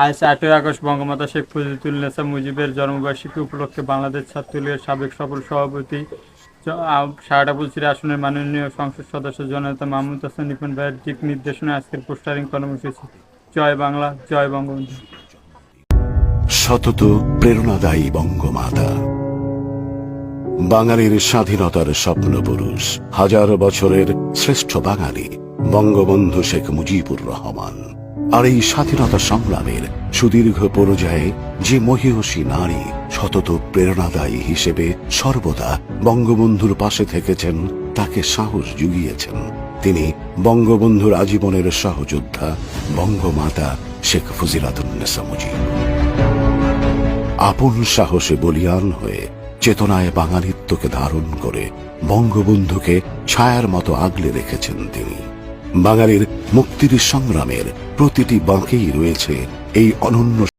আজ ৮ই আগস্ট বঙ্গমাতা শেখ মুজিবুন্নেছা মুজিবের জন্মবার্ষিকী উপলক্ষে বাংলাদেশ ছাত্রলীগের সাবেক সফল সভাপতি শাহজাহানপুর আসনের মাননীয় সংসদ সদস্য জননেতা মাহমুদ হাসান রিপন ভাইয়ের দিক নির্দেশনায় আজকের পোস্টারিং কর্মসূচি। জয় বাংলা, জয় বঙ্গবন্ধু। সতত প্রেরণাদায়ী বঙ্গমাতা, বাঙালির স্বাধীনতার স্বপ্নপুরুষ, হাজার বছরের শ্রেষ্ঠ বাঙালি বঙ্গবন্ধু শেখ মুজিবুর রহমান। আর এই স্বাধীনতা সংগ্রামের সুদীর্ঘ পর্যায়ে যে মহিয়সী নারী সতত প্রেরণাদায়ী হিসেবে সর্বদা বঙ্গবন্ধুর পাশে থেকেছেন, তাকে সাহস জুগিয়েছেন, তিনি বঙ্গবন্ধুর আজীবনের সহযোদ্ধা বঙ্গমাতা শেখ ফজিলাতুন্নেছা মুজিব। আপন সাহসে বলিয়ান হয়ে চেতনায় বাঙালিত্বকে ধারণ করে বঙ্গবন্ধুকে ছায়ার মতো আগলে রেখেছেন তিনি। বাঙালির মুক্তির সংগ্রামের প্রতিটি বাঁকেই রয়েছে এই অনন্য